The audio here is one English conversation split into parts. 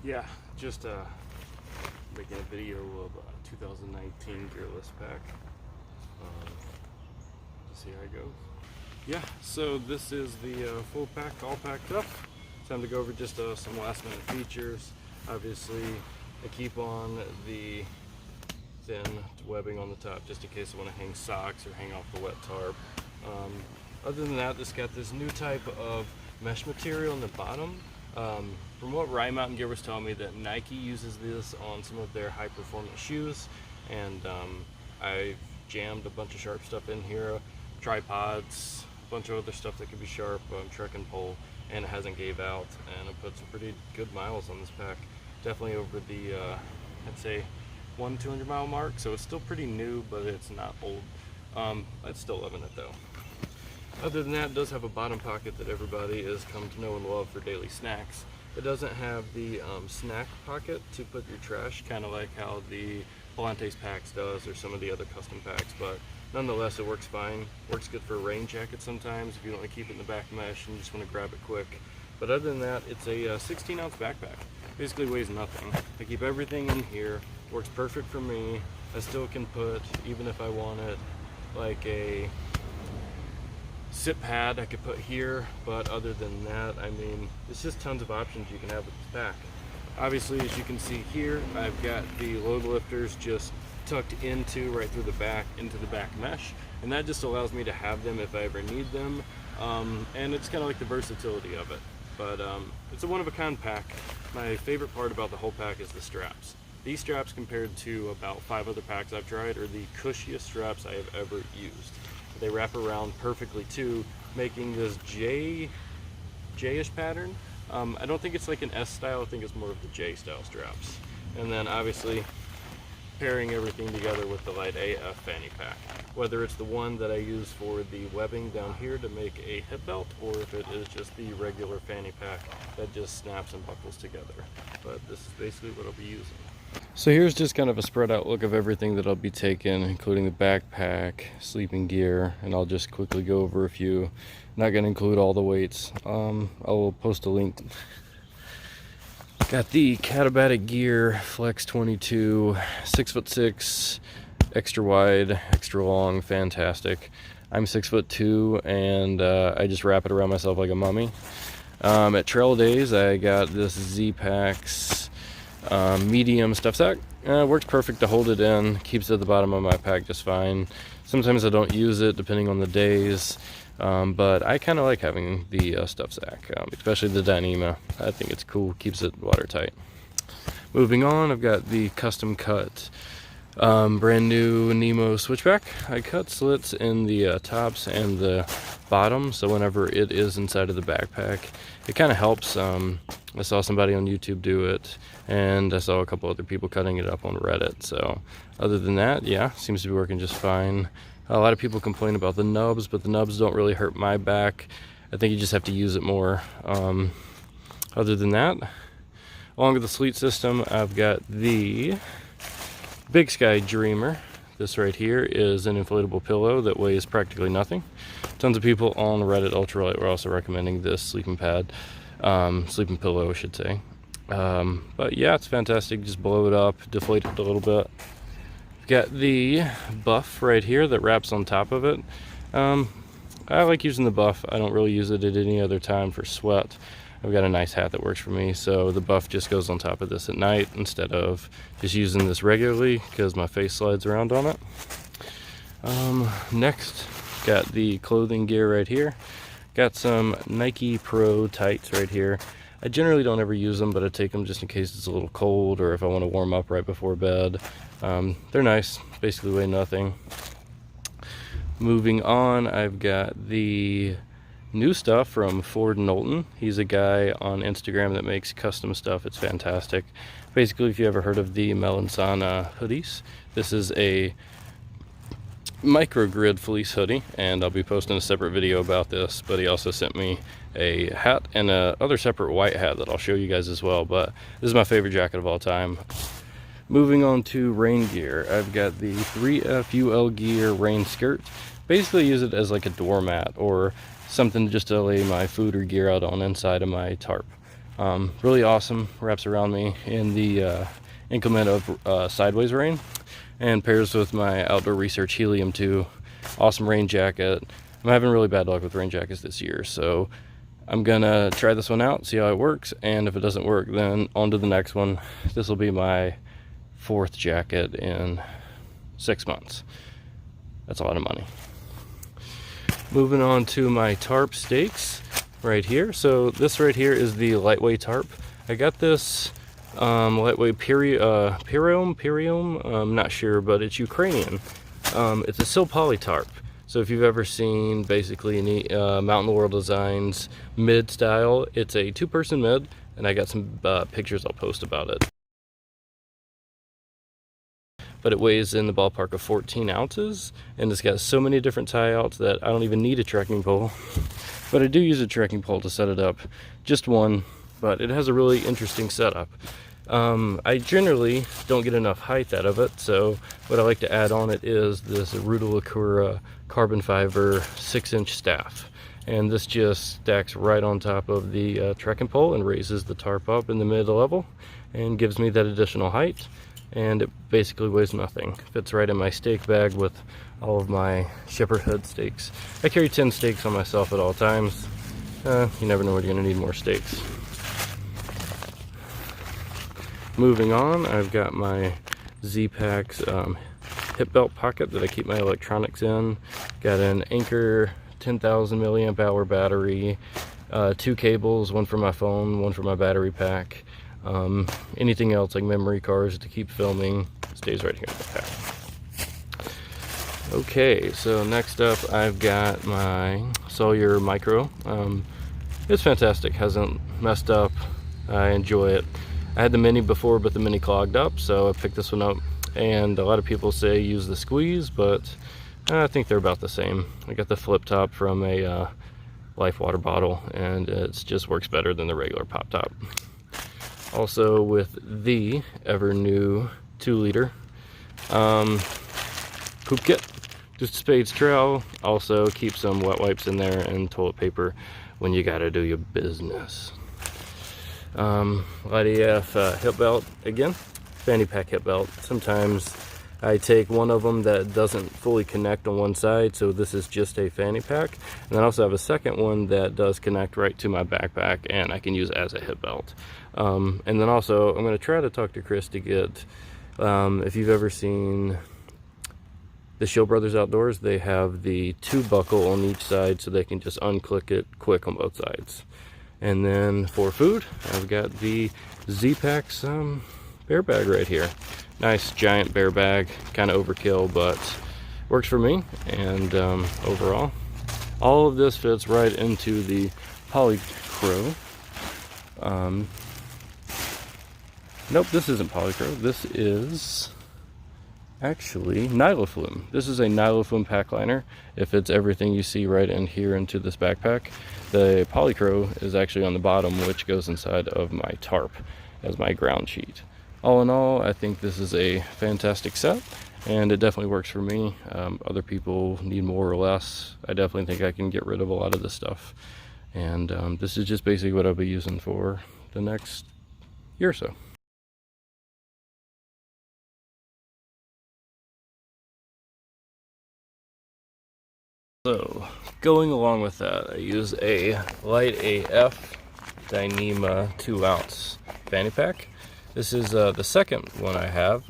Yeah, just making a video of 2019 gearless pack. To see how it goes. Yeah, so this is the full pack, all packed up. Time to go over just some last minute features. Obviously, I keep on the thin webbing on the top just in case I want to hang socks or hang off the wet tarp. Other than that, this got this new type of mesh material in the bottom. From what Rye Mountain Gear was telling me, that Nike uses this on some of their high performance shoes, and I've jammed a bunch of sharp stuff in here, tripods, a bunch of other stuff that could be sharp, trekking pole, and it hasn't gave out, and I put some pretty good miles on this pack, definitely over the I'd say 200 mile mark, so it's still pretty new, but it's not old. I'm still loving it though. Other than that, it does have a bottom pocket that everybody has come to know and love for daily snacks. It doesn't have the snack pocket to put your trash, kind of like how the Volante's packs does or some of the other custom packs, but nonetheless it works fine. Works good for a rain jacket sometimes if you don't want to keep it in the back mesh and you just want to grab it quick. But other than that, it's a 16 ounce backpack. Basically weighs nothing. I keep everything in here. Works perfect for me. I still can put, even if I wanted like a sit pad, I could put here, but other than that, I mean, it's just tons of options you can have with this pack. Obviously, as you can see here, I've got the load lifters just tucked into right through the back, into the back mesh, and that just allows me to have them if I ever need them, and it's kind of like the versatility of it. But it's a one-of-a-kind pack. My favorite part about the whole pack is the straps. These straps, compared to about 5 other packs I've tried, are the cushiest straps I have ever used. They wrap around perfectly too, making this J-ish pattern. I don't think it's like an S style, I think it's more of the J style straps. And then obviously pairing everything together with the LiteAF Fanny pack. Whether it's the one that I use for the webbing down here to make a hip belt, or if it is just the regular fanny pack that just snaps and buckles together. But this is basically what I'll be using. So here's just kind of a spread out look of everything that I'll be taking, including the backpack, sleeping gear, and I'll just quickly go over a few. Not going to include all the weights. I will post a link. Got the Katabatic Gear Flex 22, 6'6", extra wide, extra long, fantastic. I'm 6'2", and I just wrap it around myself like a mummy. At trail days, I got this Zpacks medium stuff sack. Works perfect to hold it in, keeps it at the bottom of my pack just fine. Sometimes I don't use it depending on the days, but I kind of like having the stuff sack, especially the Dyneema. I think it's cool, keeps it watertight. Moving on, I've got the custom cut brand new Nemo Switchback. I cut slits in the tops and the bottom, so whenever it is inside of the backpack, it kind of helps. I saw somebody on YouTube do it, and I saw a couple other people cutting it up on Reddit. So other than that, yeah, seems to be working just fine. A lot of people complain about the nubs, but the nubs don't really hurt my back. I think you just have to use it more. Other than that, along with the sleeve system, I've got the Big Sky Dreamer. This right here is an inflatable pillow that weighs practically nothing. Tons of people on Reddit Ultralight were also recommending this sleeping pad, sleeping pillow I should say. But yeah, it's fantastic. Just blow it up, deflate it a little bit. Got the buff right here that wraps on top of it. I like using the buff. I don't really use it at any other time for sweat. I've got a nice hat that works for me, so the buff just goes on top of this at night instead of just using this regularly because my face slides around on it. Next, got the clothing gear right here. Got some Nike Pro tights right here. I generally don't ever use them, but I take them just in case it's a little cold or if I want to warm up right before bed. They're nice, basically weigh nothing. Moving on, I've got the new stuff from Ford Knowlton. He's a guy on Instagram that makes custom stuff. It's fantastic. Basically, if you ever heard of the Melansana hoodies, this is a microgrid fleece hoodie, and I'll be posting a separate video about this. But he also sent me a hat and a other separate white hat that I'll show you guys as well. But this is my favorite jacket of all time. Moving on to rain gear, I've got the 3F UL Gear rain skirt. Basically use it as like a doormat or something just to lay my food or gear out on inside of my tarp. Really awesome, wraps around me in the inclement of sideways rain, and pairs with my Outdoor Research Helium 2. Awesome rain jacket. I'm having really bad luck with rain jackets this year, so I'm gonna try this one out, see how it works, and if it doesn't work, then on to the next one. This will be my 4th jacket in 6 months. That's a lot of money. Moving on to my tarp stakes right here. So this right here is the Liteway tarp. I got this Liteway Pyraomm, I'm not sure, but it's Ukrainian. It's a sil poly tarp. So if you've ever seen basically any Mountain World Designs mid style, it's a 2-person mid, and I got some pictures I'll post about it. But it weighs in the ballpark of 14 ounces, and it's got so many different tie outs that I don't even need a trekking pole. But I do use a trekking pole to set it up, just one, but it has a really interesting setup. I generally don't get enough height out of it, so what I like to add on it is this Luta Locura carbon fiber 6-inch staff. And this just stacks right on top of the trekking pole and raises the tarp up in the mid-level and gives me that additional height. And it basically weighs nothing. Fits right in my stake bag with all of my shepherd hood stakes. I carry 10 stakes on myself at all times. You never know when you're gonna need more stakes. Moving on, I've got my Zpacks hip belt pocket that I keep my electronics in. Got an Anchor 10,000 milliamp hour battery, 2 cables, one for my phone, one for my battery pack. Anything else like memory cards to keep filming stays right here in the pack. Okay, so next up I've got my Sawyer Micro. It's fantastic, hasn't messed up. I enjoy it. I had the mini before, but the mini clogged up, so I picked this one up. And a lot of people say use the squeeze, but I think they're about the same. I got the flip top from a Life water bottle, and it just works better than the regular pop top. Also with the ever new 2-liter poop kit, Deuce of Spades trowel. Also keep some wet wipes in there and toilet paper when you gotta do your business. LiteAF hip belt again, fanny pack hip belt. Sometimes I take one of them that doesn't fully connect on one side, so this is just a fanny pack. And then I also have a second one that does connect right to my backpack, and I can use as a hip belt. And then also, I'm going to try to talk to Chris to get, if you've ever seen the Shield Brothers Outdoors, they have the 2 buckle on each side so they can just unclick it quick on both sides. And then for food, I've got the Zpacks bear bag right here. Nice giant bear bag, kind of overkill, but works for me. And overall, all of this fits right into the Polycro. Nope, this isn't Polycro. This is actually Nyloflume. This is a Nyloflume pack liner. It fits everything you see right in here into this backpack. The Polycro is actually on the bottom, which goes inside of my tarp as my ground sheet. All in all, I think this is a fantastic set, and it definitely works for me. Other people need more or less. I definitely think I can get rid of a lot of this stuff. And this is just basically what I'll be using for the next year or so. So, going along with that, I use a LiteAF Dyneema 2-ounce fanny pack. This is the second one I have.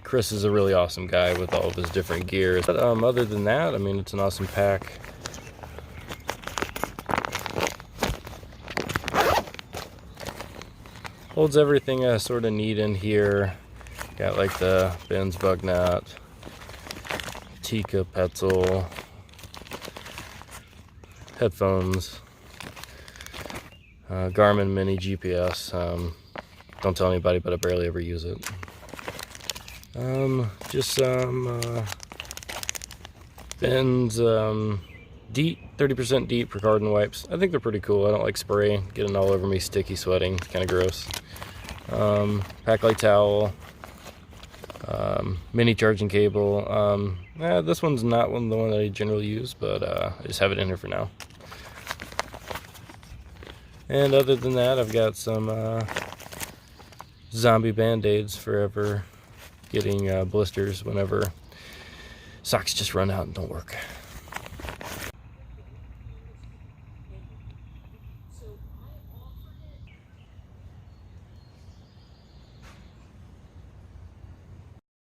Chris is a really awesome guy with all of his different gears. But other than that, I mean, it's an awesome pack. Holds everything I sort of need in here. Got like the Ben's bug nut, Tika Petzl, headphones, Garmin Mini GPS. Don't tell anybody, but I barely ever use it. Just some Ben's DEET, 30% DEET for garden wipes. I think they're pretty cool. I don't like spray getting all over me, sticky, sweating. It's kind of gross. Pack light towel, mini charging cable. This one's not the one that I generally use, but I just have it in here for now. And other than that, I've got some zombie band-aids for ever getting blisters whenever socks just run out and don't work.